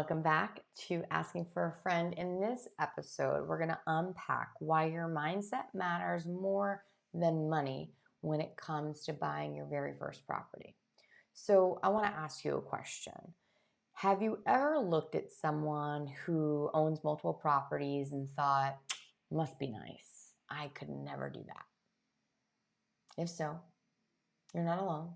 Welcome back to Asking for a Friend. In this episode, we're going to unpack why your mindset matters more than money when it comes to buying your very first property. So, I want to ask you a question. Have you ever looked at someone who owns multiple properties and thought, must be nice? I could never do that. If so, you're not alone.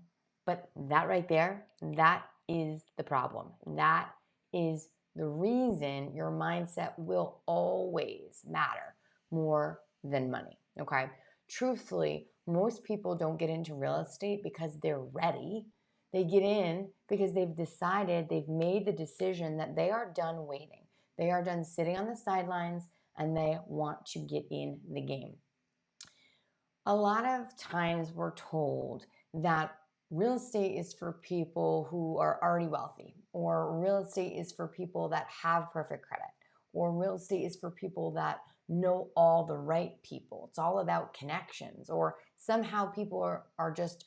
But that right there, that is the problem. That is the reason your mindset will always matter more than money. Okay. Truthfully, most people don't get into real estate because they're ready. They get in because they've decided, they've made the decision that they are done waiting. They are done sitting on the sidelines and they want to get in the game. A lot of times we're told that real estate is for people who are already wealthy, or real estate is for people that have perfect credit, or real estate is for people that know all the right people. It's all about connections, or somehow people are just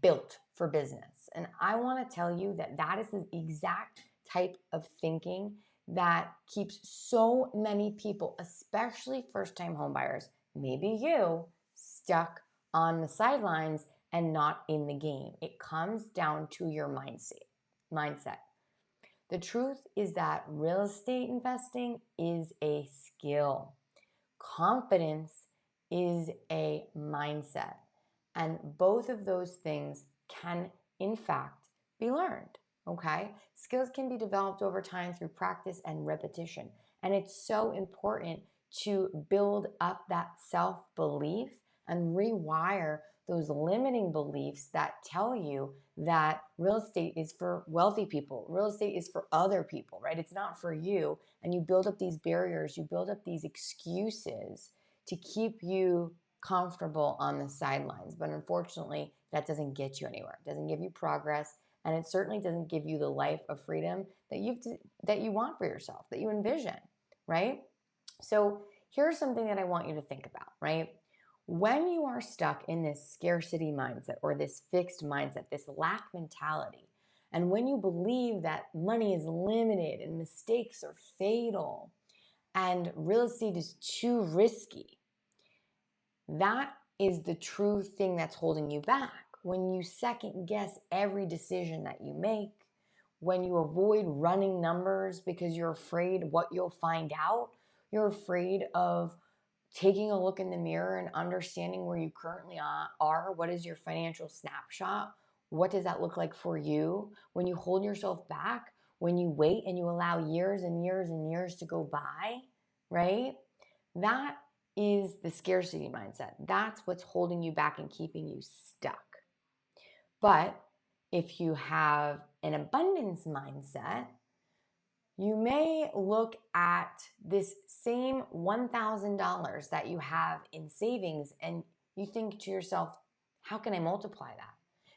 built for business. And I want to tell you that that is the exact type of thinking that keeps so many people, especially first-time homebuyers, maybe you, stuck on the sidelines and not in the game. It comes down to your mindset. The truth is that real estate investing is a skill. Confidence is a mindset. And both of those things can, in fact, be learned. Okay? Skills can be developed over time through practice and repetition. And it's so important to build up that self-belief and rewire those limiting beliefs that tell you that real estate is for wealthy people. Real estate is for other people, right? It's not for you. And you build up these barriers, you build up these excuses to keep you comfortable on the sidelines. But unfortunately, that doesn't get you anywhere. It doesn't give you progress. And it certainly doesn't give you the life of freedom that you want for yourself, that you envision, right? So here's something that I want you to think about, right? When you are stuck in this scarcity mindset or this fixed mindset, this lack mentality, and when you believe that money is limited and mistakes are fatal and real estate is too risky, that is the true thing that's holding you back. When you second guess every decision that you make, when you avoid running numbers because you're afraid what you'll find out, you're afraid of taking a look in the mirror and understanding where you currently are. What is your financial snapshot? What does that look like for you? When you hold yourself back, when you wait and you allow years and years and years to go by, right? That is the scarcity mindset. That's what's holding you back and keeping you stuck. But if you have an abundance mindset, you may look at this same $1,000 that you have in savings and you think to yourself, how can I multiply that?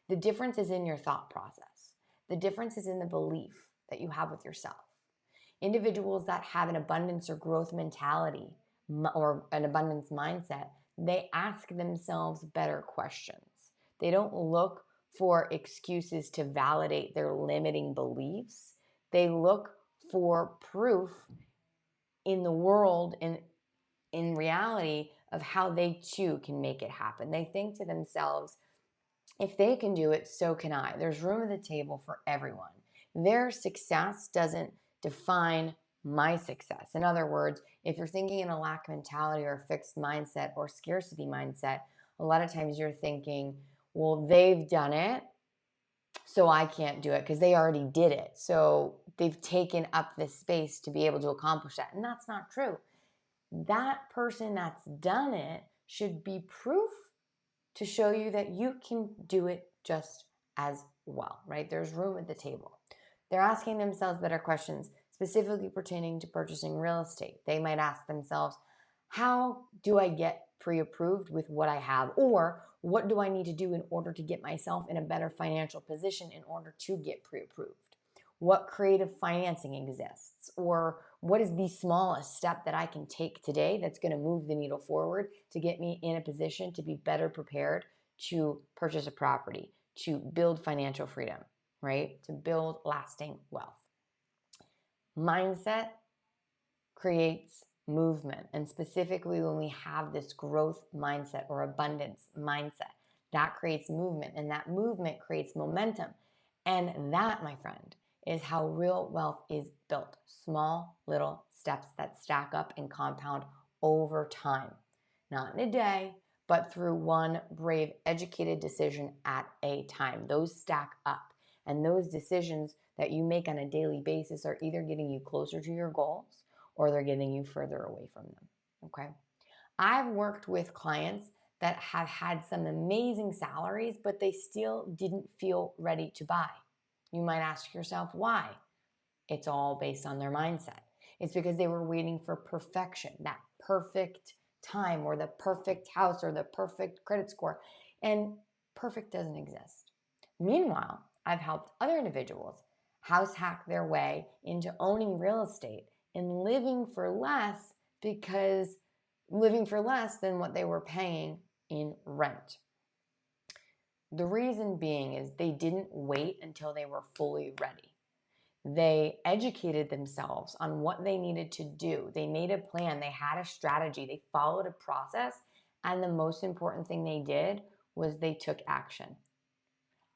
The difference is in your thought process. The difference is in the belief that you have with yourself. Individuals that have an abundance or growth mentality or an abundance mindset, they ask themselves better questions. They don't look for excuses to validate their limiting beliefs. They look for proof in the world and in reality of how they too can make it happen. They think to themselves, if they can do it, so can I. There's room at the table for everyone. Their success doesn't define my success. In other words, if you're thinking in a lack mentality or a fixed mindset or scarcity mindset, a lot of times you're thinking, well, they've done it, so I can't do it because they already did it. So they've taken up this space to be able to accomplish that. And that's not true. That person that's done it should be proof to show you that you can do it just as well, right? There's room at the table. They're asking themselves better questions, specifically pertaining to purchasing real estate. They might ask themselves, how do I get pre-approved with what I have? Or what do I need to do in order to get myself in a better financial position in order to get pre-approved? What creative financing exists? Or what is the smallest step that I can take today that's going to move the needle forward to get me in a position to be better prepared to purchase a property, to build financial freedom, right? To build lasting wealth. Mindset creates movement. And specifically, when we have this growth mindset or abundance mindset, that creates movement. And that movement creates momentum. And that, my friend, is how real wealth is built. Small little steps that stack up and compound over time. Not in a day, but through one brave, educated decision at a time. Those stack up. And those decisions that you make on a daily basis are either getting you closer to your goals or they're getting you further away from them. Okay. I've worked with clients that have had some amazing salaries, but they still didn't feel ready to buy. You might ask yourself why. It's all based on their mindset. It's because they were waiting for perfection, that perfect time or the perfect house or the perfect credit score. And perfect doesn't exist. Meanwhile, I've helped other individuals house hack their way into owning real estate and living for less than what they were paying in rent. The reason being is they didn't wait until they were fully ready. They educated themselves on what they needed to do. They made a plan. They had a strategy. They followed a process. And the most important thing they did was they took action.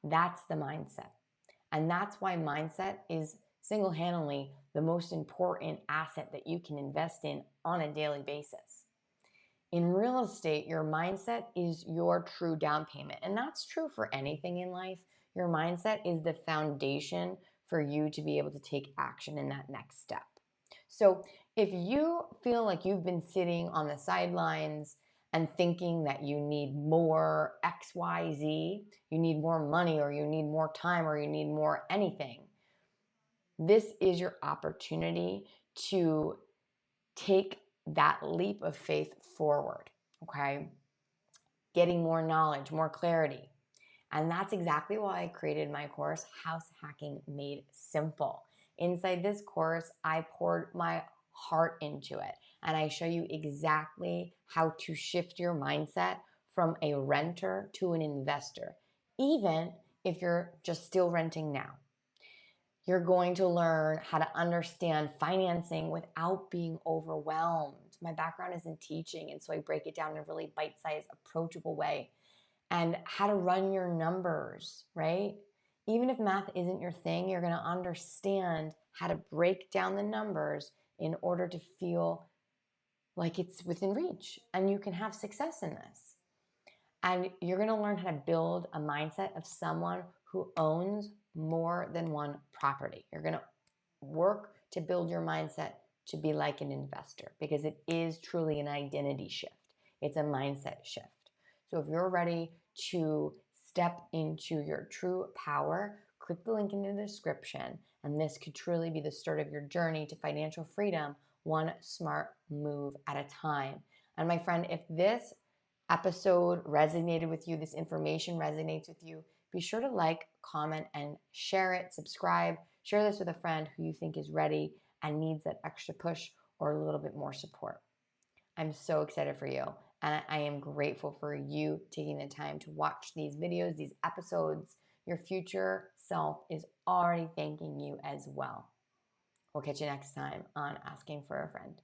That's the mindset. And that's why mindset is single-handedly the most important asset that you can invest in on a daily basis. In real estate, your mindset is your true down payment. And that's true for anything in life. Your mindset is the foundation for you to be able to take action in that next step. So if you feel like you've been sitting on the sidelines and thinking that you need more XYZ, you need more money or you need more time or you need more anything, this is your opportunity to take that leap of faith forward, okay? Getting more knowledge, more clarity. And that's exactly why I created my course, House Hacking Made Simple. Inside this course, I poured my heart into it. And I show you exactly how to shift your mindset from a renter to an investor, even if you're just still renting now. You're going to learn how to understand financing without being overwhelmed. My background is in teaching, and so I break it down in a really bite-sized, approachable way. And how to run your numbers, right? Even if math isn't your thing, you're going to understand how to break down the numbers in order to feel like it's within reach and you can have success in this. And you're going to learn how to build a mindset of someone who owns more than one property. You're going to work to build your mindset to be like an investor because it is truly an identity shift. It's a mindset shift. So if you're ready to step into your true power, click the link in the description, and this could truly be the start of your journey to financial freedom, one smart move at a time. And my friend, if this episode resonated with you, this information resonates with you, be sure to like, comment, and share it, subscribe, share this with a friend who you think is ready and needs that extra push or a little bit more support. I'm so excited for you. And I am grateful for you taking the time to watch these videos, these episodes. Your future self is already thanking you as well. We'll catch you next time on Asking for a Friend.